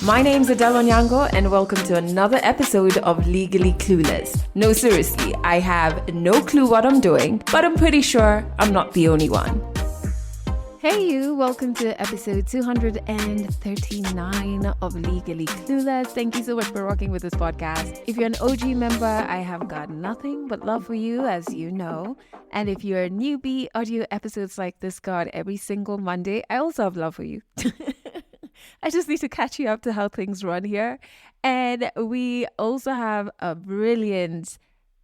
My name's Adele Onyango, and welcome to another episode of Legally Clueless. No, seriously, I have no clue what I'm doing, but I'm pretty sure I'm not the only one. Hey you, welcome to episode 239 of Legally Clueless. Thank you so much for rocking with this podcast. If you're an OG member, I have got nothing but love for you, as you know. And if you're a newbie, audio episodes like this go out every single Monday. I also have love for you. I just need to catch you up to how things run here. And we also have a brilliant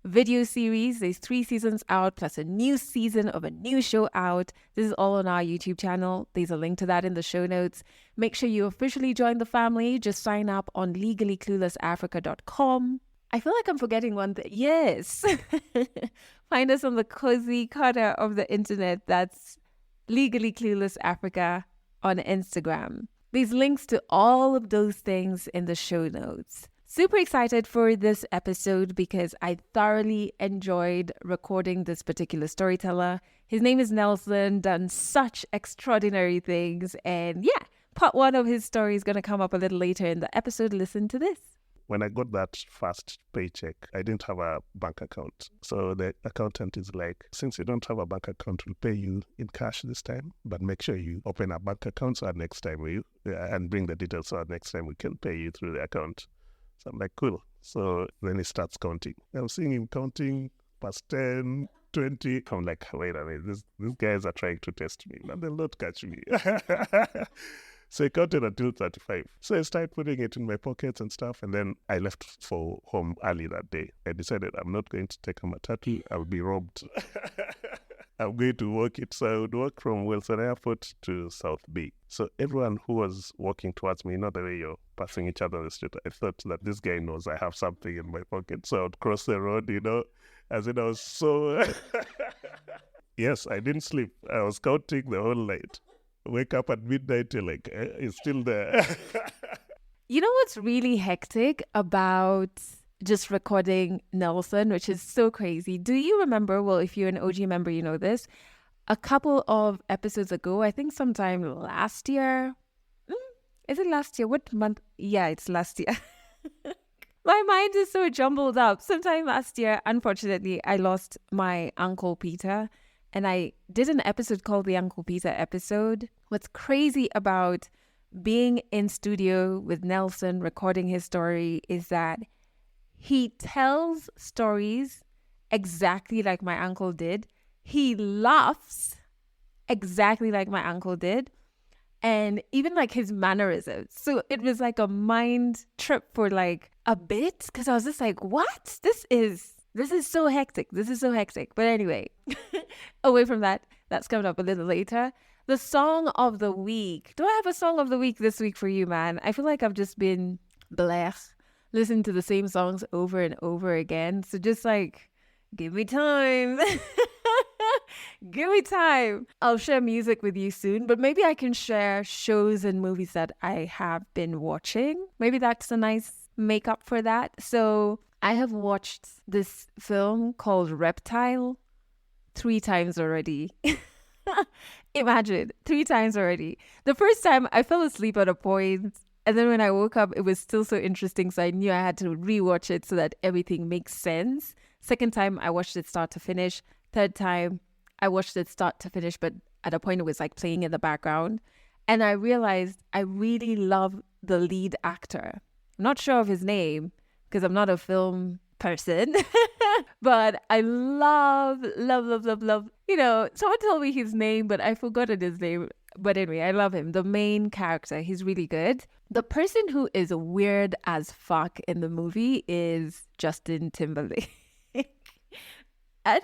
video series. There's 3 seasons out, plus a new season of a new show out. This is all on our YouTube channel. There's a link to that in the show notes. Make sure you officially join the family. Just sign up on legallycluelessafrica.com. I feel like I'm forgetting one thing. Yes. Find us on the cozy corner of the internet. That's Legally Clueless Africa on Instagram. There's links to all of those things in the show notes. Super excited for this episode because I thoroughly enjoyed recording this particular storyteller. His name is Nelson, done such extraordinary things. And yeah, part 1 of his story is going to come up a little later in the episode. Listen to this. When I got that first paycheck, I didn't have a bank account. So the accountant is like, since you don't have a bank account, we'll pay you in cash this time, but make sure you open a bank account so next time and bring the details so next time we can pay you through the account. So I'm like, cool. So then he starts counting. I'm seeing him counting past 10, 20. I'm like, wait a minute, these guys are trying to test me, but they'll not catch me. So I counted until 35. So I started putting it in my pockets and stuff. And then I left for home early that day. I decided I'm not going to take a matatu. I'll be robbed. I'm going to walk it. So I would walk from Wilson Airport to South Bay. So everyone who was walking towards me, not the way you're passing each other on the street, I thought that this guy knows I have something in my pocket. So I would cross the road, as in I was so... Yes, I didn't sleep. I was counting the whole night. Wake up at midnight, you're like, it's still there. You know what's really hectic about just recording Nelson, which is so crazy? Do you remember, well, if you're an OG member, you know this, a couple of episodes ago, I think sometime last year. Is it last year? What month? Yeah, it's last year. My mind is so jumbled up. Sometime last year, unfortunately, I lost my Uncle Peter. And I did an episode called the Uncle Peter episode. What's crazy about being in studio with Nelson, recording his story, is that he tells stories exactly like my uncle did. He laughs exactly like my uncle did. And even like his mannerisms. So it was like a mind trip for like a bit. Because I was just like, what? This is so hectic. This is so hectic. But anyway, away from that, that's coming up a little later. The song of the week. Do I have a song of the week this week for you, man? I feel like I've just been listening to the same songs over and over again. So just like, give me time. Give me time. I'll share music with you soon, but maybe I can share shows and movies that I have been watching. Maybe that's a nice makeup for that. So I have watched this film called Reptile 3 times already. Imagine, 3 times already. The first time I fell asleep at a point, and then when I woke up, it was still so interesting. So I knew I had to rewatch it so that everything makes sense. Second time, I watched it start to finish. Third time, I watched it start to finish, but at a point it was like playing in the background. And I realized I really love the lead actor. I'm not sure of his name, because I'm not a film person, but I love, someone told me his name, but I forgotten his name. But anyway, I love him. The main character, he's really good. The person who is weird as fuck in the movie is Justin Timberlake. I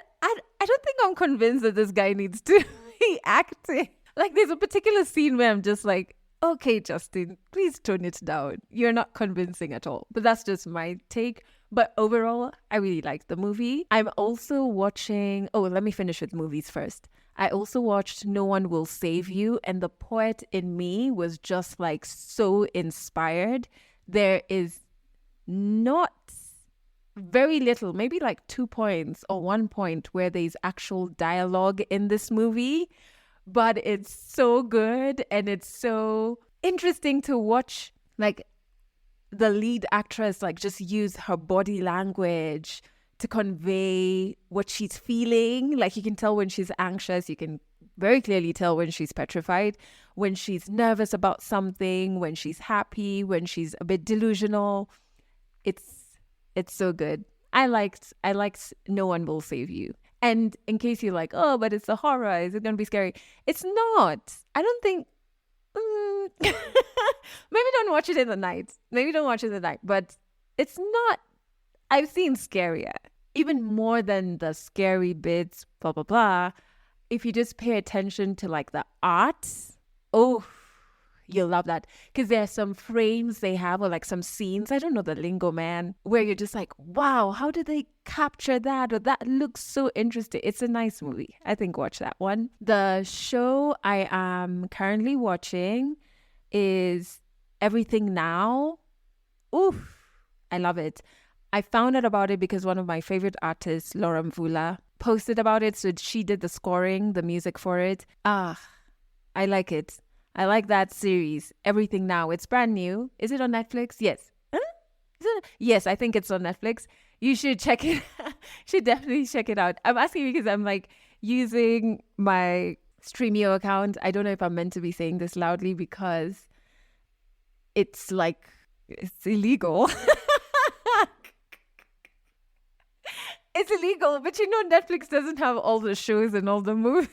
don't think I'm convinced that this guy needs to be acting. Like, there's a particular scene where I'm just like, okay, Justin, please tone it down. You're not convincing at all. But that's just my take. But overall, I really liked the movie. I'm also watching... Oh, let me finish with movies first. I also watched No One Will Save You. And the poet in me was just like so inspired. There is not very little, maybe like 2 points or 1 point where there's actual dialogue in this movie. But it's so good and it's so interesting to watch, like the lead actress like just use her body language to convey what she's feeling. Like you can tell when she's anxious, you can very clearly tell when she's petrified, when she's nervous about something, when she's happy, when she's a bit delusional. It's so good. I liked No One Will Save You. And in case you're like, oh, but it's a horror, is it gonna be scary? It's not. I don't think maybe don't watch it in the night. Maybe don't watch it in the night. But it's not. I've seen scarier. Even more than the scary bits, blah blah blah. If you just pay attention to like the art, oh, you'll love that. Because there's some frames they have or like some scenes, I don't know the lingo, man, where you're just like, wow, how did they capture that? Or that looks so interesting. It's a nice movie. I think watch that one. The show I am currently watching is Everything Now. Oof, I love it. I found out about it because one of my favorite artists, Laura Mvula, posted about it. So she did the scoring, the music for it. Ah, I like it. I like that series, Everything Now. It's brand new. Is it on Netflix? Yes. Huh? Yes, I think it's on Netflix. You should check it. Should definitely check it out. I'm asking because I'm like using my Streamio account. I don't know if I'm meant to be saying this loudly because it's like it's illegal. It's illegal, but you know Netflix doesn't have all the shows and all the movies.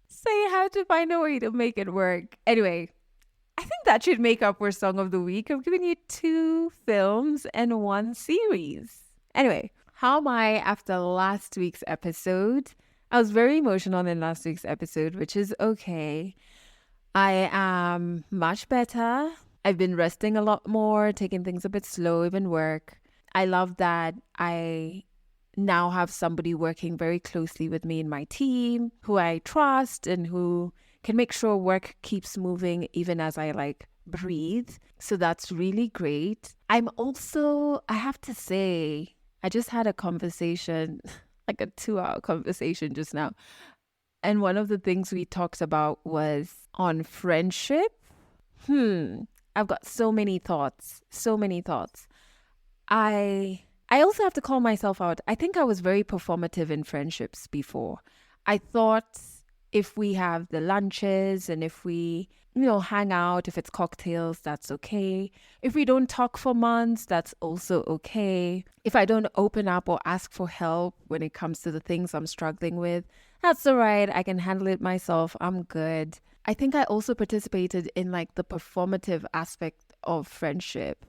So you have to find a way to make it work. Anyway, I think that should make up for Song of the Week. I've given you 2 films and 1 series. Anyway, how am I after last week's episode? I was very emotional in last week's episode, which is okay. I am much better. I've been resting a lot more, taking things a bit slow, even work. I love that I now have somebody working very closely with me in my team who I trust and who can make sure work keeps moving even as I like breathe. So that's really great. I have to say, I just had a conversation, like a 2-hour conversation just now. And one of the things we talked about was on friendship. I've got so many thoughts. I also have to call myself out. I think I was very performative in friendships before. I thought if we have the lunches and if we, hang out, if it's cocktails, that's okay. If we don't talk for months, that's also okay. If I don't open up or ask for help when it comes to the things I'm struggling with, that's all right. I can handle it myself. I'm good. I think I also participated in like the performative aspect of friendship.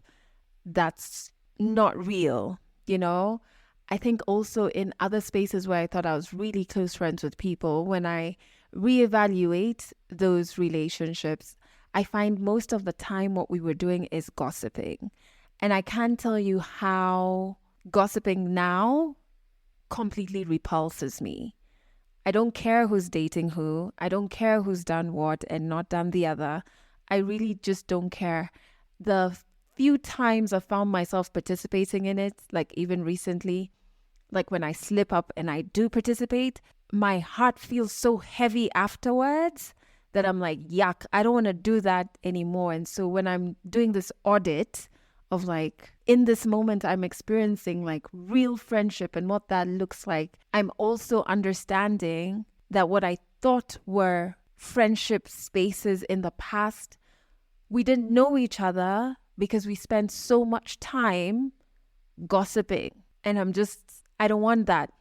That's not real, I think also in other spaces where I thought I was really close friends with people, when I reevaluate those relationships, I find most of the time what we were doing is gossiping. And I can't tell you how gossiping now completely repulses me. I don't care who's dating who. I don't care who's done what and not done the other. I really just don't care. The few times I found myself participating in it, like even recently, like when I slip up and I do participate, my heart feels so heavy afterwards that I'm like, yuck, I don't want to do that anymore. And so when I'm doing this audit of like, in this moment, I'm experiencing like real friendship and what that looks like, I'm also understanding that what I thought were friendship spaces in the past, we didn't know each other because we spent so much time gossiping. And I don't want that.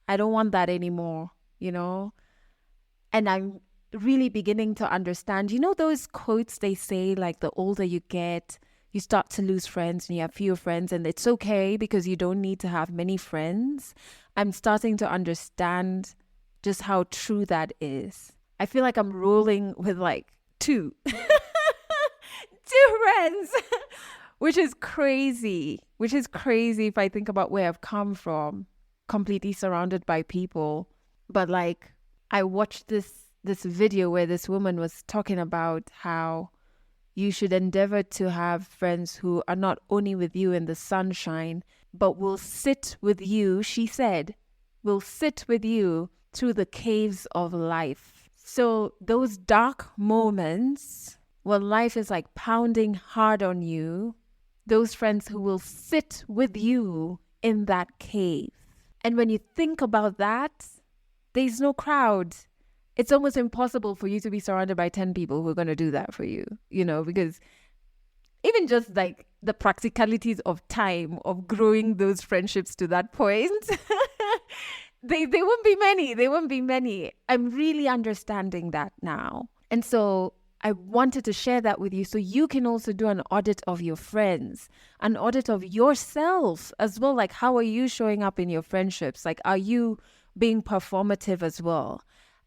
I don't want that anymore, And I'm really beginning to understand, those quotes they say, like the older you get, you start to lose friends and you have fewer friends and it's okay because you don't need to have many friends. I'm starting to understand just how true that is. I feel like I'm rolling with like 2. 2 friends, which is crazy if I think about where I've come from, completely surrounded by people. But like, I watched this video where this woman was talking about how you should endeavor to have friends who are not only with you in the sunshine, but will sit with you, she said, will sit with you through the caves of life. So those dark moments when life is like pounding hard on you, those friends who will sit with you in that cave. And when you think about that, there's no crowd. It's almost impossible for you to be surrounded by 10 people who are going to do that for you, because even just like the practicalities of time, of growing those friendships to that point, they won't be many. They won't be many. I'm really understanding that now. And so I wanted to share that with you so you can also do an audit of your friends, an audit of yourself as well. Like, how are you showing up in your friendships? Like, are you being performative as well?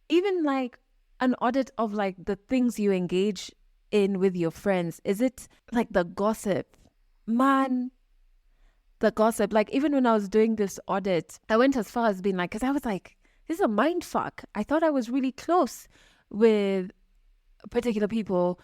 Even like an audit of like the things you engage in with your friends. Is it like the gossip? Man, the gossip. Like, even when I was doing this audit, I went as far as being like, because I was like, this is a mind fuck. I thought I was really close with particular people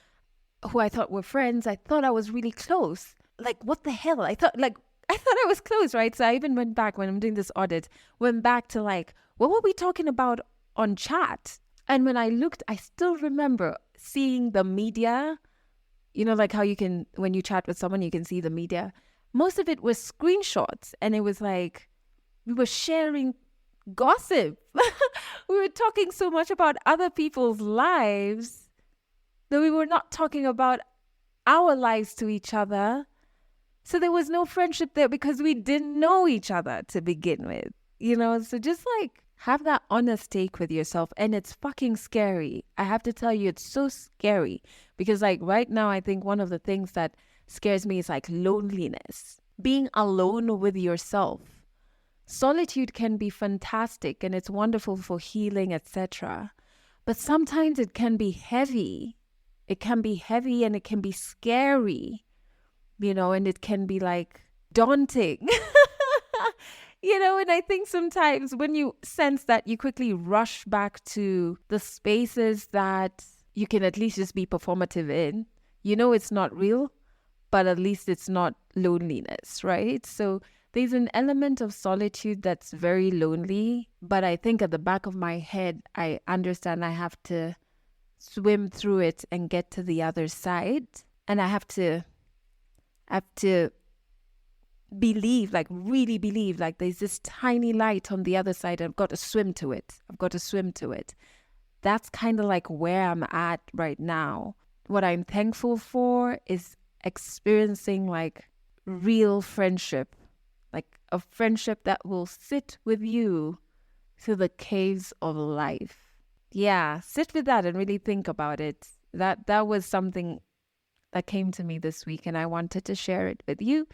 who I thought were friends. I thought I was really close. Like, what the hell? I thought I was close, right? So I even went back when I'm doing this audit, went back to like, what were we talking about on chat? And when I looked, I still remember seeing the media, like how you can, when you chat with someone, you can see the media. Most of it was screenshots. And it was like, we were sharing gossip. We were talking so much about other people's lives that we were not talking about our lives to each other. So there was no friendship there because we didn't know each other to begin with, So just like have that honest take with yourself. And it's fucking scary. I have to tell you, it's so scary because like right now, I think one of the things that scares me is like loneliness, being alone with yourself. Solitude can be fantastic and it's wonderful for healing, etc. But sometimes it can be heavy. It can be heavy and it can be scary, and it can be like daunting, and I think sometimes when you sense that, you quickly rush back to the spaces that you can at least just be performative in. It's not real, but at least it's not loneliness, right? So there's an element of solitude that's very lonely, but I think at the back of my head, I understand I have to swim through it and get to the other side. And I have to believe, like really believe, like there's this tiny light on the other side. I've got to swim to it. That's kind of like where I'm at right now. What I'm thankful for is experiencing like real friendship, like a friendship that will sit with you through the caves of life. Yeah, sit with that and really think about it. That was something that came to me this week and I wanted to share it with you.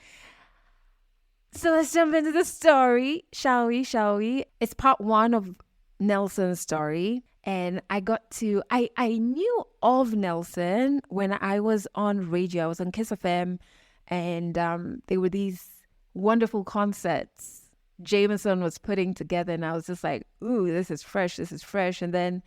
So let's jump into the story, shall we? It's part 1 of Nelson's story. And I knew of Nelson when I was on radio. I was on Kiss FM and there were these wonderful concerts Jameson was putting together, and I was just like, ooh, this is fresh. And then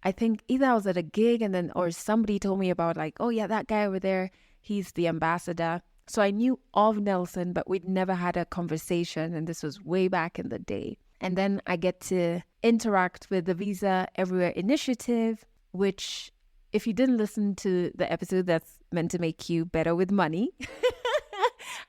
I think either I was at a gig or somebody told me about like, oh yeah, that guy over there, he's the ambassador. So I knew of Nelson, but we'd never had a conversation, and this was way back in the day. And then I get to interact with the Visa Everywhere initiative, which if you didn't listen to the episode that's meant to make you better with money,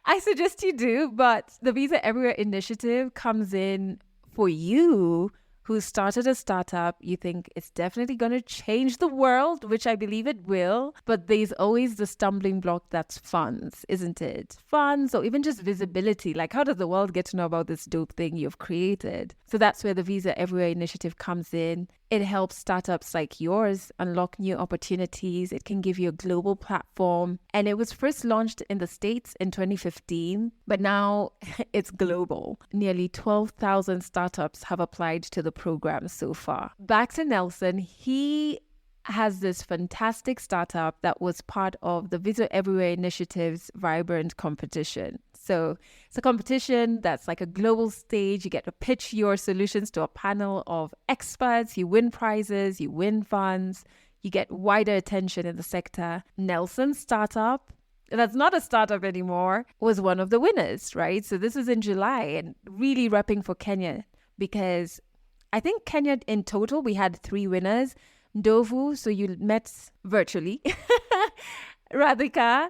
I suggest you do. But the Visa Everywhere initiative comes in for you who started a startup. You think it's definitely going to change the world, which I believe it will. But there's always the stumbling block that's funds, isn't it? Funds or even just visibility. Like, how does the world get to know about this dope thing you've created? So that's where the Visa Everywhere initiative comes in. It helps startups like yours unlock new opportunities. It can give you a global platform. And it was first launched in the States in 2015, but now it's global. Nearly 12,000 startups have applied to the program so far. Back to Nelson, he has this fantastic startup that was part of the Visa Everywhere initiative's vibrant competition. So it's a competition that's like a global stage. You get to pitch your solutions to a panel of experts. You win prizes, you win funds, you get wider attention in the sector. Nelson's startup, that's not a startup anymore, was one of the winners, right? So this was in July, and really repping for Kenya, because I think Kenya in total, we had 3 winners. Ndovu, so you met virtually. Radhika,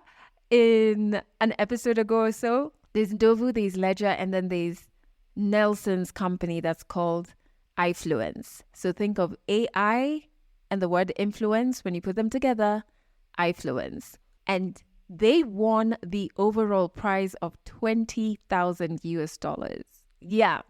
in an episode ago or so, there's Dovu, there's Ledger, and then there's Nelson's company that's called iFluence. So think of AI and the word influence. When you put them together, iFluence. And they won the overall prize of 20,000 US dollars. Yeah,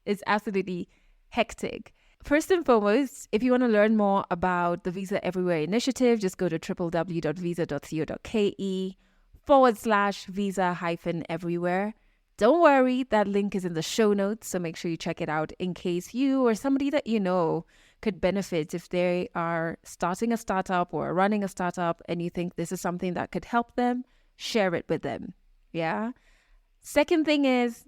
it's absolutely hectic. First and foremost, if you want to learn more about the Visa Everywhere initiative, just go to www.visa.co.ke/visa-everywhere. Don't worry, that link is in the show notes, so make sure you check it out in case you or somebody that you know could benefit if they are starting a startup or running a startup and you think this is something that could help them, share it with them. Yeah. Second thing is,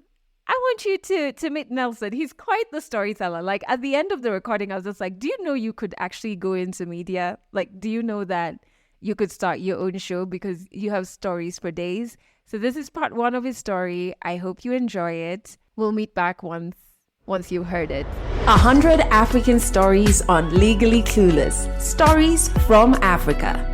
I want you to meet Nelson. He's quite the storyteller. Like at the end of the recording, I was just like, do you know you could actually go into media? Like, do you know that you could start your own show because you have stories for days? So this is part one of his story. I hope you enjoy it. We'll meet back once you've heard it. 100 African stories on Legally Clueless. Stories from Africa.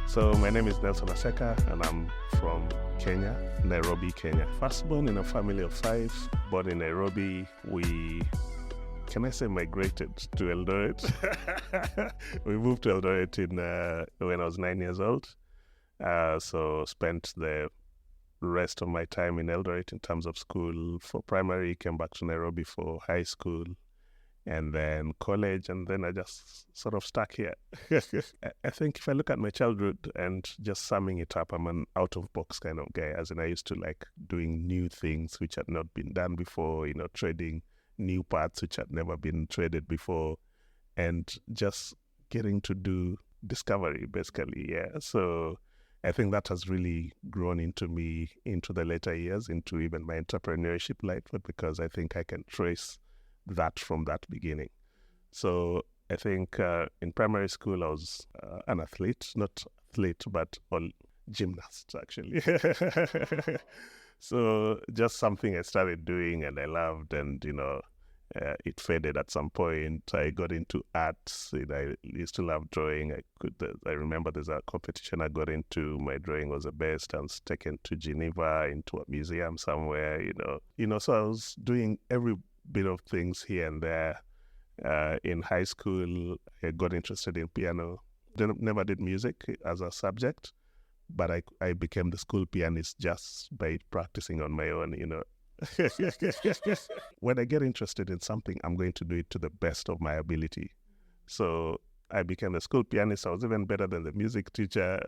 So my name is Nelson Aseka and I'm from Kenya, Nairobi, Kenya. First born in a family of 5, born in Nairobi. We, can I say, migrated to Eldoret? We moved to Eldoret when I was 9 years old. So spent the rest of my time in Eldoret in terms of school. For primary, came back to Nairobi for high school and then college, and then I just sort of stuck here. I think if I look at my childhood and just summing it up, I'm an out-of-box kind of guy, as in I used to like doing new things which had not been done before, trading new parts which had never been traded before, and just getting to do discovery, basically, yeah. So I think that has really grown into me into the later years, into even my entrepreneurship life, because I think I can trace that from that beginning. So I think in primary school I was an athlete, not athlete, but gymnast actually. So just something I started doing and I loved, and it faded at some point. I got into arts. I used to love drawing. I remember there's a competition I got into. My drawing was the best. I was taken to Geneva into a museum somewhere. So I was doing every bit of things here and there. In high school, I got interested in piano. Never did music as a subject, but I became the school pianist just by practicing on my own. When I get interested in something, I'm going to do it to the best of my ability. So I became a school pianist. I was even better than the music teacher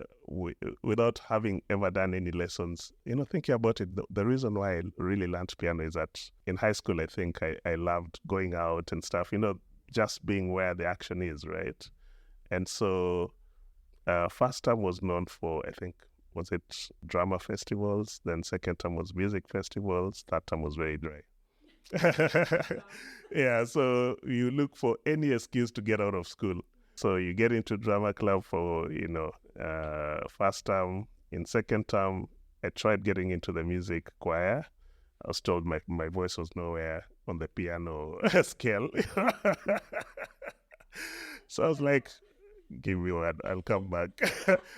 without having ever done any lessons. Thinking about it, the reason why I really learned piano is that in high school, I think I loved going out and stuff, just being where the action is, right? And so first term was known for, I think, was it drama festivals? Then second term was music festivals. Third term was very dry. Yeah, so you look for any excuse to get out of school. So you get into drama club for, first term. In second term, I tried getting into the music choir. I was told my voice was nowhere on the piano scale. So I was like, give me one, I'll come back.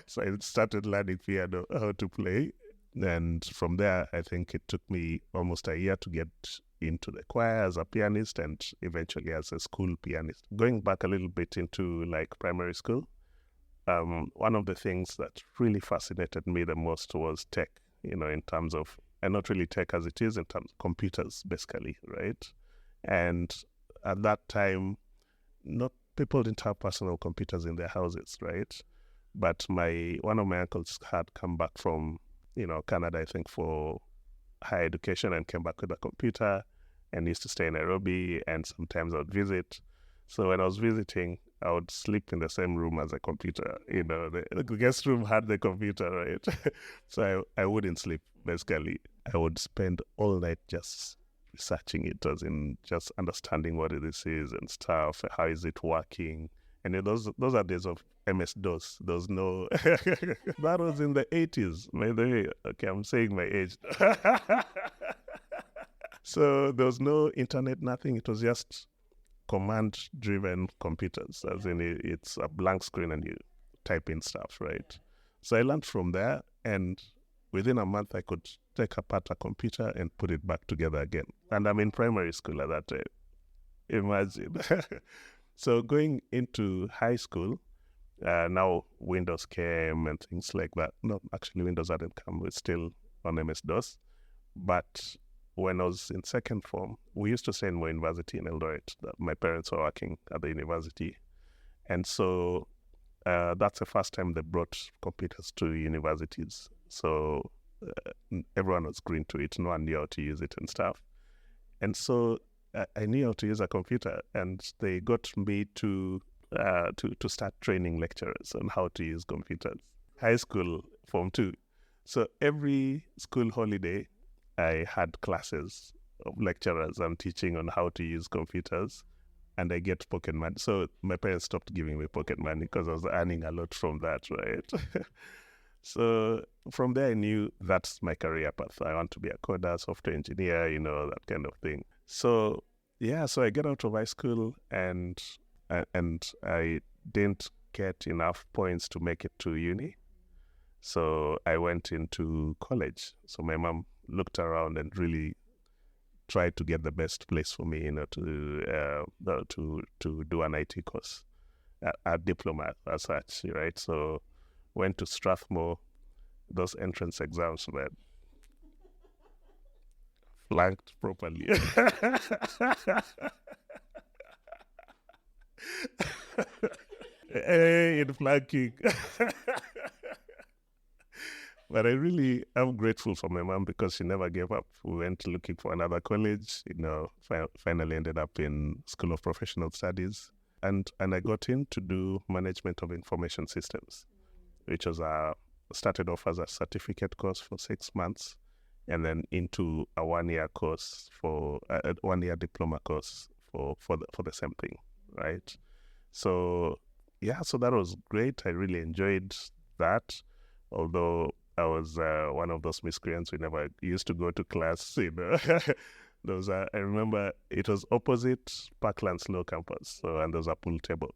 So I started learning piano, how to play. And from there, I think it took me almost a year to get into the choir as a pianist and eventually as a school pianist. Going back a little bit into like primary school, one of the things that really fascinated me the most was tech, in terms of, and not really tech as it is, in terms of computers, basically, right? And at that time, people didn't have personal computers in their houses, right? But one of my uncles had come back from, Canada, I think, for higher education, and came back with a computer and used to stay in Nairobi, and sometimes I would visit. So when I was visiting, I would sleep in the same room as a computer. The guest room had the computer, right? So I wouldn't sleep, basically. I would spend all night just researching it, as in just understanding what this is and stuff, how is it working. And those are days of MS-DOS. There was no... That was in the 80s, by the way. Okay, I'm saying my age. So there was no internet, nothing. It was just command-driven computers, as in it's a blank screen and you type in stuff, right? So I learned from there, and within a month I could take apart a computer and put it back together again. And I'm in primary school at that time. Imagine. So going into high school, now Windows came and things like that. No, actually Windows hadn't come. It's still on MS-DOS. But when I was in second form, we used to stay in my university in Eldoret. My parents were working at the university. And so that's the first time they brought computers to universities. So everyone was green to it. No one knew how to use it and stuff. And so I knew how to use a computer, and they got me to start training lecturers on how to use computers. High school, Form 2. So every school holiday, I had classes of lecturers and teaching on how to use computers, and I get pocket money. So my parents stopped giving me pocket money because I was earning a lot from that, right? So from there, I knew that's my career path. I want to be a coder, software engineer, that kind of thing. So yeah, so I get out of high school, and I didn't get enough points to make it to uni. So I went into college. So my mom looked around and really tried to get the best place for me, to do an IT course, a diploma as such, right? So went to Strathmore. Those entrance exams were flanked properly. In flanking. But I really am grateful for my mom because she never gave up. We went looking for another college, finally ended up in School of Professional Studies. And I got in to do Management of Information Systems, which was started off as a certificate course for 6 months, and then into a 1-year course for a 1-year diploma course for the same thing, right? So yeah, so that was great. I really enjoyed that, although I was one of those miscreants who never used to go to class. I remember it was opposite Parkland's Law Campus, and there was a pool table.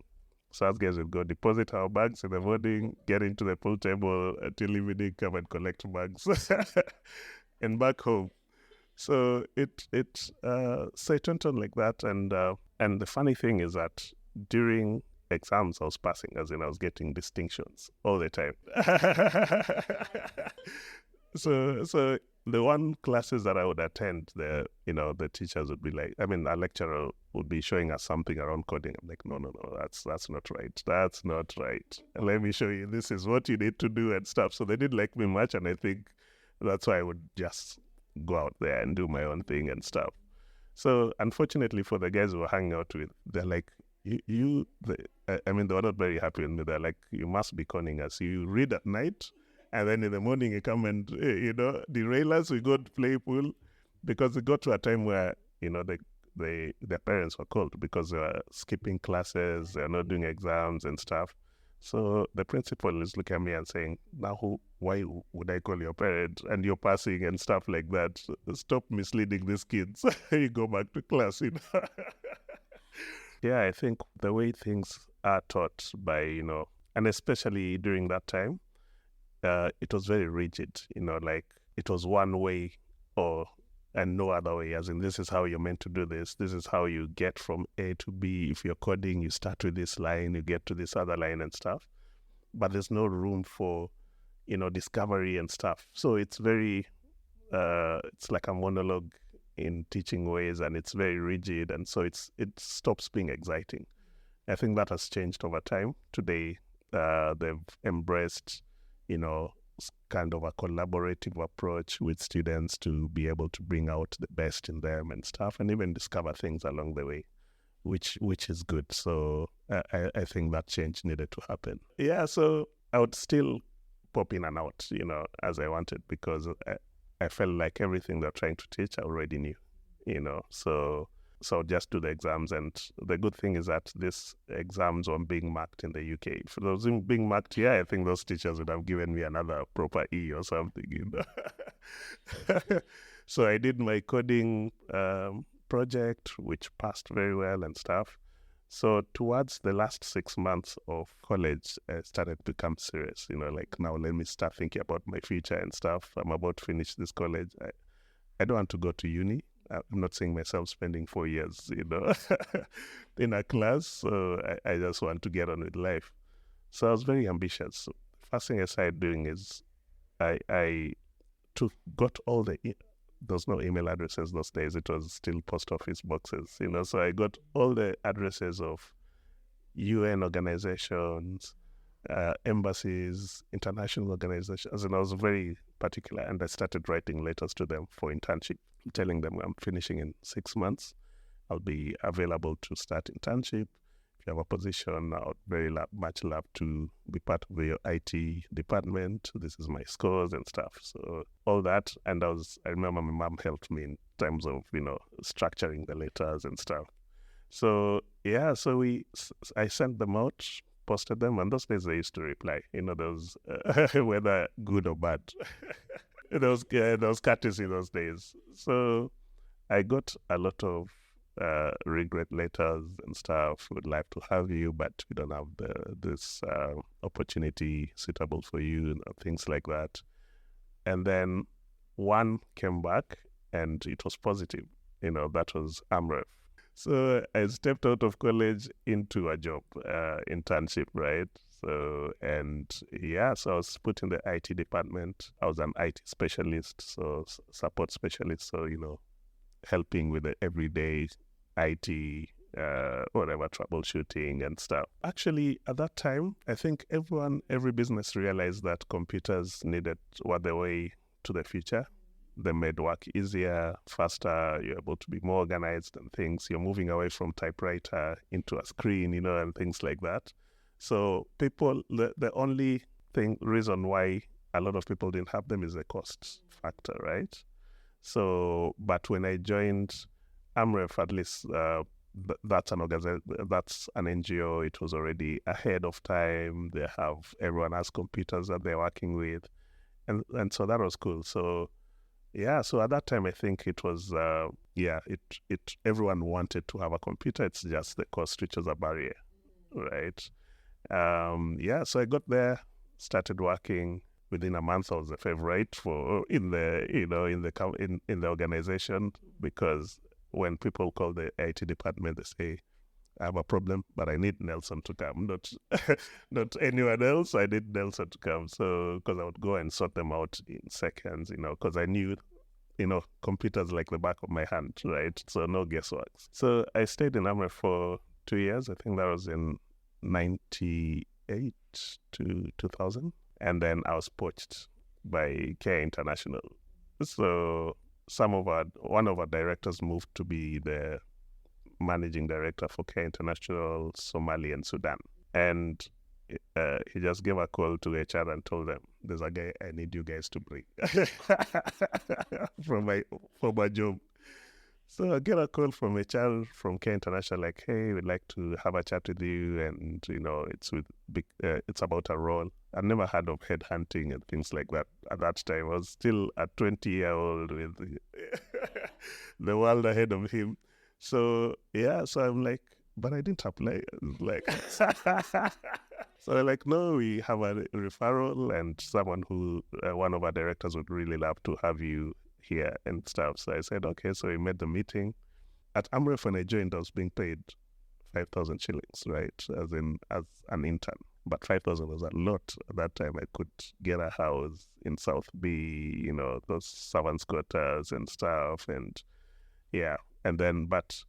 So us guys would go deposit our bags in the morning, get into the pool table until evening, come and collect bags, and back home. So it went on like that, and the funny thing is that during exams I was passing, as in I was getting distinctions all the time. So the one classes that I would attend, the teachers would be like, a lecturer would be showing us something around coding. I'm like, no, that's not right. That's not right. Let me show you. This is what you need to do and stuff. So they didn't like me much, and I think that's why I would just go out there and do my own thing and stuff. So unfortunately for the guys who were hanging out with, they're like, they were not very happy with me. They're like, you must be conning us. You read at night, and then in the morning you come and, derail us. We go to play pool, because it got to a time where, their parents were called because they were skipping classes, they're not doing exams and stuff. So the principal is looking at me and saying, now why would I call your parent and you're passing and stuff like that? Stop misleading these kids. You go back to class, Yeah, I think the way things are taught by, and especially during that time, it was very rigid, like it was one way and no other way, as in this is how you're meant to do this. This is how you get from A to B. If you're coding, you start with this line, you get to this other line and stuff. But there's no room for, discovery and stuff. So it's very, it's like a monologue in teaching ways, and it's very rigid, and so it stops being exciting. I think that has changed over time. Today, they've embraced, kind of a collaborative approach with students to be able to bring out the best in them and stuff, and even discover things along the way, which is good. So I think that change needed to happen. Yeah, so I would still pop in and out, as I wanted, because I felt like everything they're trying to teach I already knew, so just do the exams. And the good thing is that these exams were being marked in the UK. If it was being marked here, I think those teachers would have given me another proper E or something, So I did my coding project, which passed very well and stuff. So towards the last 6 months of college, I started to become serious. Like now let me start thinking about my future and stuff. I'm about to finish this college. I don't want to go to uni. I'm not seeing myself spending 4 years, in a class. So I just want to get on with life. So I was very ambitious. So first thing I started doing is I got all there's no email addresses those days. It was still post office boxes, So I got all the addresses of UN organizations, embassies, international organizations, and I was very particular. And I started writing letters to them for internship, telling them I'm finishing in 6 months. I'll be available to start internship. If you have a position, I would very much love to be part of your IT department. This is my scores and stuff. So all that, and I remember my mom helped me in terms of structuring the letters and stuff. So yeah, so I sent them out, posted them, and those days they used to reply. Those whether good or bad. Those courtesy those days. So I got a lot of regret letters and stuff. Would like to have you, but we don't have this opportunity suitable for you, and things like that. And then one came back, and it was positive. That was AMREF. So I stepped out of college into a job, internship, right? So so I was put in the IT department. I was an IT specialist, so support specialist. So helping with the everyday IT, whatever troubleshooting and stuff. Actually, at that time, I think every business realized that computers were the way to the future. They made work easier, faster. You're able to be more organized and things. You're moving away from typewriter into a screen, and things like that. So the only reason why a lot of people didn't have them is the cost factor, right? So, but when I joined AMREF, at least that's an organization, that's an NGO. It was already ahead of time. Everyone has computers that they're working with, and so that was cool. So yeah, so at that time I think it was everyone wanted to have a computer. It's just the cost which was a barrier, right? So I got there, started working. Within a month, I was the favorite in the organization, because when people call the IT department, they say, I have a problem, but I need Nelson to come, not anyone else. I need Nelson to come. So, because I would go and sort them out in seconds, because I knew, computers like the back of my hand, right? So no guesswork. So I stayed in AMREF for 2 years. I think that was in 98 to 2000. And then I was poached by Care International. So one of our directors moved to be the managing director for Care International, Somalia and Sudan. And he just gave a call to HR and told them, there's a guy I need you guys to bring from my job. So I get a call from HR from Care International, like, hey, we'd like to have a chat with you, and it's about a role. I'd never heard of headhunting and things like that at that time. I was still a 20-year-old with the world ahead of him. So so I'm like, but I didn't apply. Like, so they're like, no, we have a referral, and someone who one of our directors would really love to have you here and stuff. So I said, okay. So we made the meeting. At AMREF, when I joined, I was being paid 5,000 shillings, right? As an intern. But 5,000 was a lot. At that time, I could get a house in South B, those servants' quarters and stuff. And but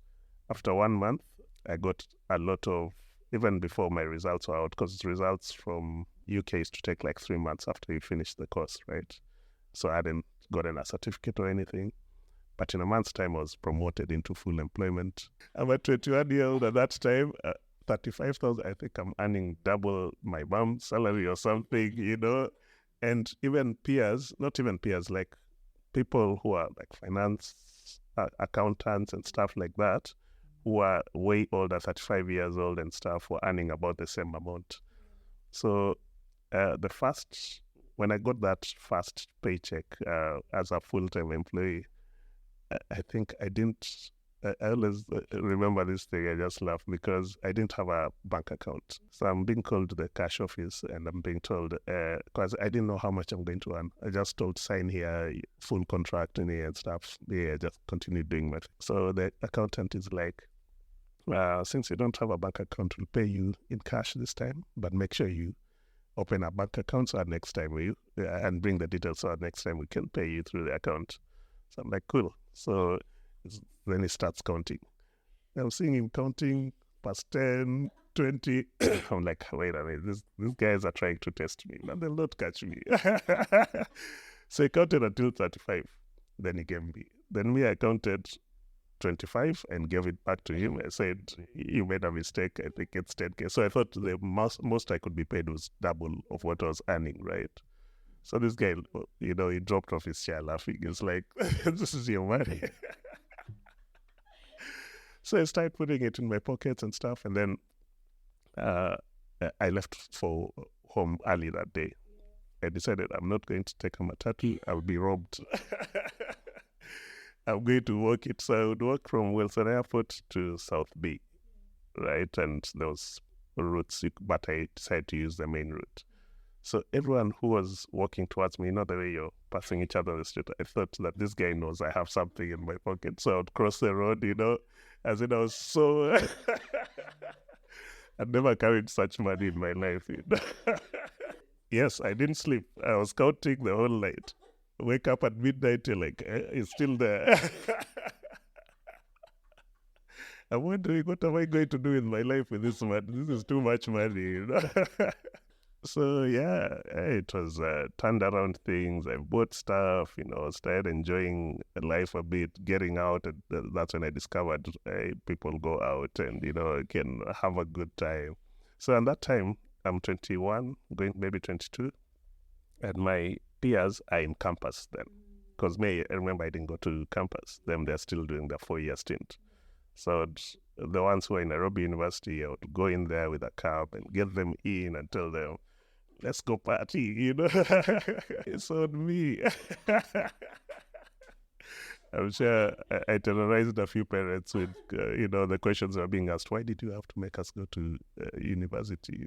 after 1 month, I got a lot of, even before my results were out, because results from UK is to take like 3 months after you finish the course, right? So I hadn't gotten a certificate or anything. But in a month's time, I was promoted into full employment. I'm a 21-year-old at that time. 35,000, I think I'm earning double my mom's salary or something, And even peers, not even peers, like people who are like finance accountants and stuff like that, who are way older, 35 years old and stuff, were earning about the same amount. So when I got that first paycheck as a full-time employee, I think I didn't I always remember this thing. I just laugh because I didn't have a bank account. So I'm being called to the cash office and I'm being told, because I didn't know how much I'm going to earn. I just told sign here, full contract in here and stuff. Yeah, just continue doing my thing. So the accountant is like, since you don't have a bank account, we'll pay you in cash this time, but make sure you open a bank account so next time and bring the details so next time we can pay you through the account. So I'm like, cool. So then he starts counting. I'm seeing him counting past 10, 20. I'm like, wait a minute, these guys are trying to test me, but they'll not catch me. So he counted until 35. Then he gave me. Then I counted 25 and gave it back to him. I said, you made a mistake. I think it's 10K. So I thought the most I could be paid was double of what I was earning, right? So this guy, he dropped off his chair laughing. He's like, this is your money. So I started putting it in my pockets and stuff. And then I left for home early that day. I decided I'm not going to take a matatu. I'll be robbed. I'm going to walk it. So I would walk from Wilson Airport to South Bay, right? And there was routes, but I decided to use the main route. So everyone who was walking towards me, the way you're passing each other on the street, I thought that this guy knows I have something in my pocket. So I would cross the road, as in I was so... I'd never carried such money in my life. Yes, I didn't sleep. I was counting the whole night. Wake up at midnight, you're like, it's still there. I'm wondering, what am I going to do in my life with this money? This is too much money, So yeah, it was turned around things. I bought stuff, started enjoying life a bit, getting out. And that's when I discovered people go out and, can have a good time. So at that time, I'm 21, going maybe 22. And my peers are in campus then. Because I remember I didn't go to campus. They're still doing the 4-year stint. So the ones who are in Nairobi University, I would go in there with a cab and get them in and tell them, let's go party, It's on me. I'm sure I terrorized a few parents with, the questions are being asked. Why did you have to make us go to university?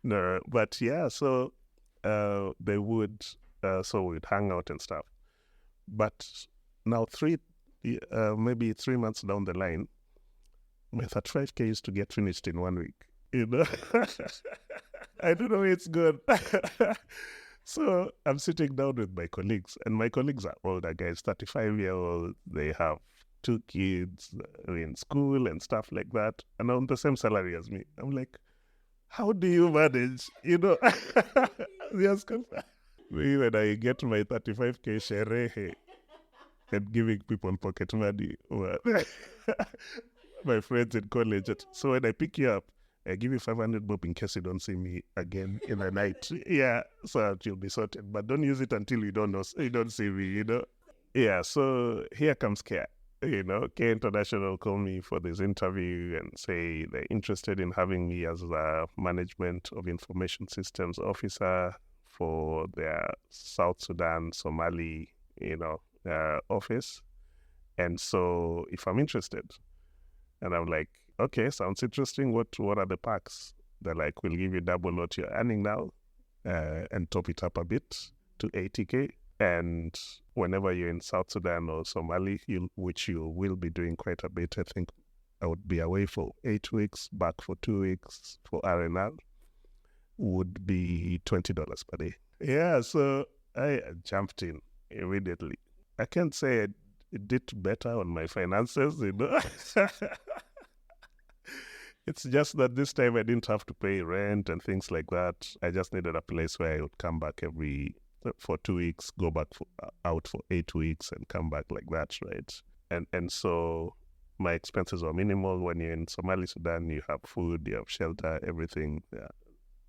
No, but yeah, so they would, so we'd hang out and stuff. But now maybe 3 months down the line, my 35K used to get finished in 1 week, I don't know, it's good. So I'm sitting down with my colleagues, and my colleagues are older guys, 35-year-old. They have 2 kids in school and stuff like that, and on the same salary as me. I'm like, how do you manage? Yes, when I get my 35K sherehe and giving people pocket money, my friends in college. So when I pick you up, I give you 500 bob in case you don't see me again in the night. Yeah, so you'll be sorted. But don't use it until you don't see me, Yeah, so here comes Care. Care International call me for this interview and say they're interested in having me as a management of information systems officer for their South Sudan, Somali, office. And so if I'm interested, and I'm like, okay, sounds interesting. What are the perks? They're like, we'll give you double what you're earning now and top it up a bit to 80K. And whenever you're in South Sudan or Somali, which you will be doing quite a bit, I think I would be away for 8 weeks, back for 2 weeks for R&R, would be $20 per day. Yeah, so I jumped in immediately. I can't say it did better on my finances, It's just that this time I didn't have to pay rent and things like that. I just needed a place where I would come back for 2 weeks, go back out for 8 weeks and come back like that, right? And so my expenses were minimal. When you're in Somali Sudan, you have food, you have shelter, everything. Yeah.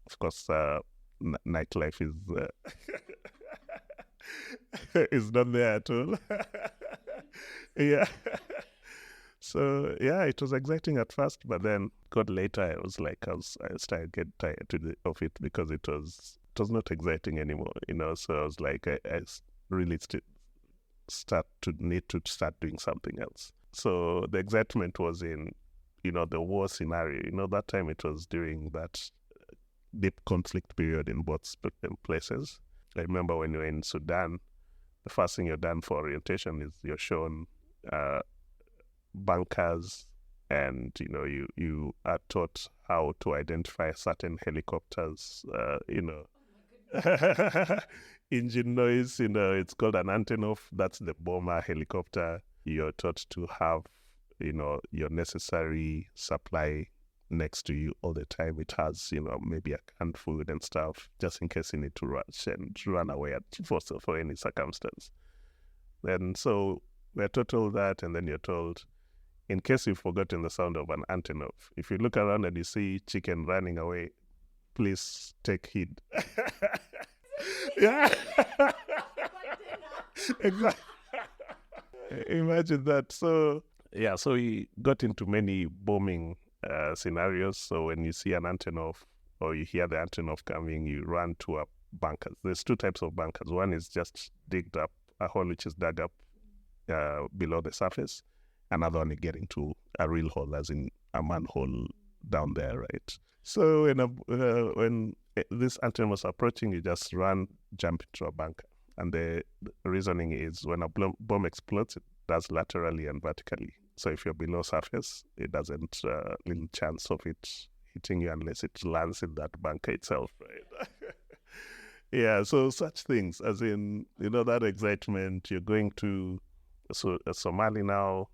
Of course, nightlife is not there at all. Yeah. So yeah, it was exciting at first, but then later I was like, I started getting tired of it because it was not exciting anymore, So I was like, I really need to start doing something else. So the excitement was in, the war scenario. That time it was during that deep conflict period in both places. I remember when you were in Sudan, the first thing you're done for orientation is you're shown bunkers, and you are taught how to identify certain helicopters. Engine noise. It's called an Antonov. That's the bomber helicopter. You're taught to have your necessary supply next to you all the time. It has maybe a canned food and stuff, just in case you need to rush and run away for any circumstance. And so we're taught all that, and then you're told, in case you've forgotten the sound of an Antonov, if you look around and you see chicken running away, please take heed. Yeah. Exactly. Imagine that. So we got into many bombing scenarios. So when you see an Antonov or you hear the Antonov coming, you run to a bunker. There's two types of bunkers. One is just digged up, a hole which is dug up below the surface. Another one, you get into a real hole, as in a manhole down there, right? So when this Antonov was approaching, you just jump into a bunker. And the reasoning is when a bomb explodes, it does laterally and vertically. So if you're below surface, it doesn't little chance of it hitting you unless it lands in that bunker itself, right? Yeah, so such things, as in, that excitement. You're going to Somali now.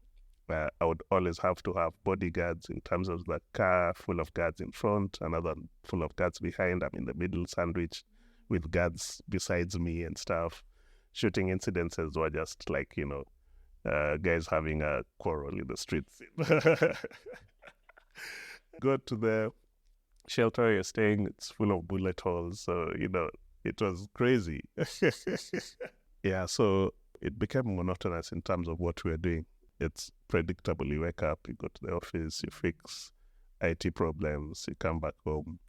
I would always have to have bodyguards, in terms of the car full of guards in front, another full of guards behind. I'm in the middle, sandwich with guards besides me and stuff. Shooting incidences were just like, guys having a quarrel in the streets. Go to the shelter you're staying, it's full of bullet holes. So, it was crazy. Yeah, so it became monotonous in terms of what we were doing. It's predictable. You wake up, you go to the office, you fix IT problems, you come back home.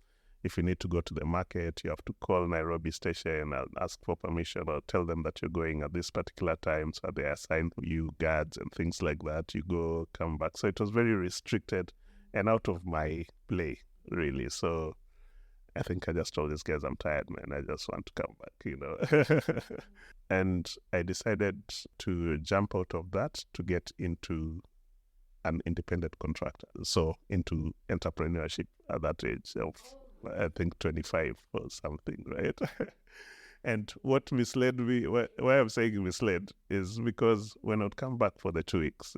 If you need to go to the market, you have to call Nairobi station and ask for permission, or tell them that you're going at this particular time, so they assign you guards and things like that. You go, come back. So it was very restricted and out of my play, really. So I think I just told these guys, I'm tired, man. I just want to come back, And I decided to jump out of that to get into an independent contractor. So into entrepreneurship at that age of, I think, 25 or something, right? And what misled me, why I'm saying misled, is because when I'd come back for the 2 weeks,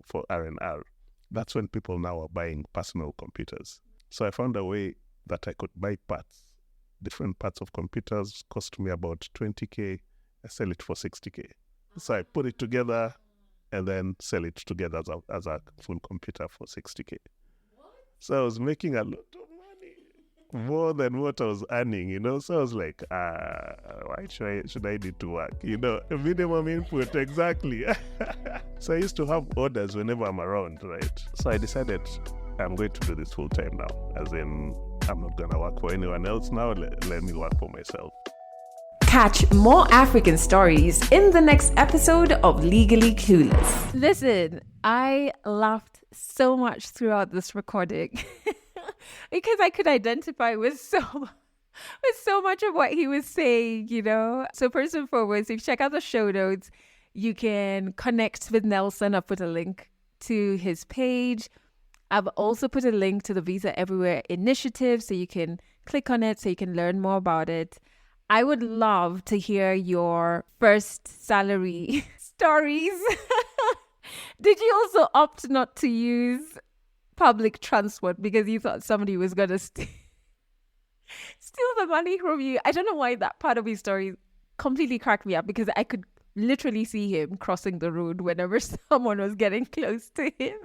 for R&R, that's when people now are buying personal computers. So I found a way that I could buy parts. Different parts of computers cost me about 20K. I sell it for 60K. So I put it together and then sell it together as a full computer for 60K. So I was making a lot of money, more than what I was earning, So I was like, why should I need to work? Minimum input, exactly. So I used to have orders whenever I'm around, right? So I decided I'm going to do this full time now, as in I'm not going to work for anyone else now. Let me work for myself. Catch more African stories in the next episode of Legally Clueless. Listen, I laughed so much throughout this recording because I could identify with so much of what he was saying, So first and foremost, if you check out the show notes, you can connect with Nelson. I've put a link to his page. I've also put a link to the Visa Everywhere initiative, so you can click on it so you can learn more about it. I would love to hear your first salary stories. Did you also opt not to use public transport because you thought somebody was going to steal the money from you? I don't know why that part of his story completely cracked me up, because I could literally see him crossing the road whenever someone was getting close to him.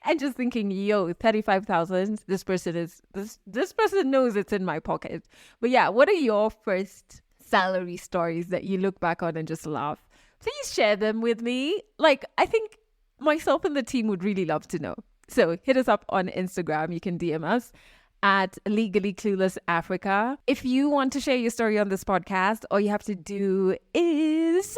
And just thinking, 35,000, this person knows it's in my pocket. But yeah, what are your first salary stories that you look back on and just laugh? Please share them with me. I think myself and the team would really love to know. So hit us up on Instagram. You can DM us at Legally Clueless Africa. If you want to share your story on this podcast, all you have to do is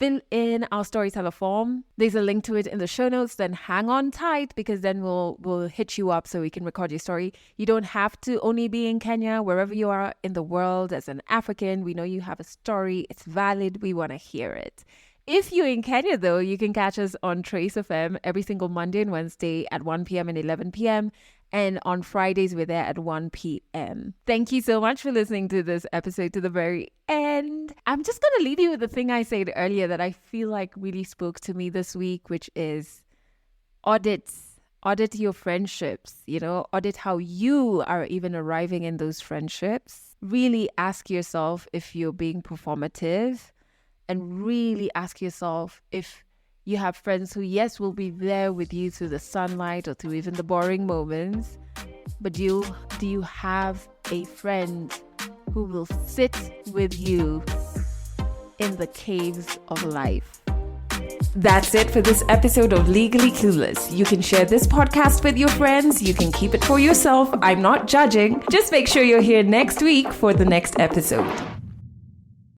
fill in our storyteller form. There's a link to it in the show notes. Then hang on tight, because then we'll hit you up so we can record your story. You don't have to only be in Kenya. Wherever you are in the world as an African, we know you have a story. It's valid. We want to hear it. If you're in Kenya, though, you can catch us on Trace FM every single Monday and Wednesday at 1 p.m. and 11 p.m. And on Fridays, we're there at 1 p.m. Thank you so much for listening to this episode to the very end. I'm just going to leave you with the thing I said earlier that I feel like really spoke to me this week, which is audit your friendships, audit how you are even arriving in those friendships. Really ask yourself if you're being performative, and really ask yourself if you have friends who, yes, will be there with you through the sunlight or through even the boring moments, but do you have a friend who will sit with you in the caves of life? That's it for this episode of Legally Clueless. You can share this podcast with your friends. You can keep it for yourself. I'm not judging. Just make sure you're here next week for the next episode.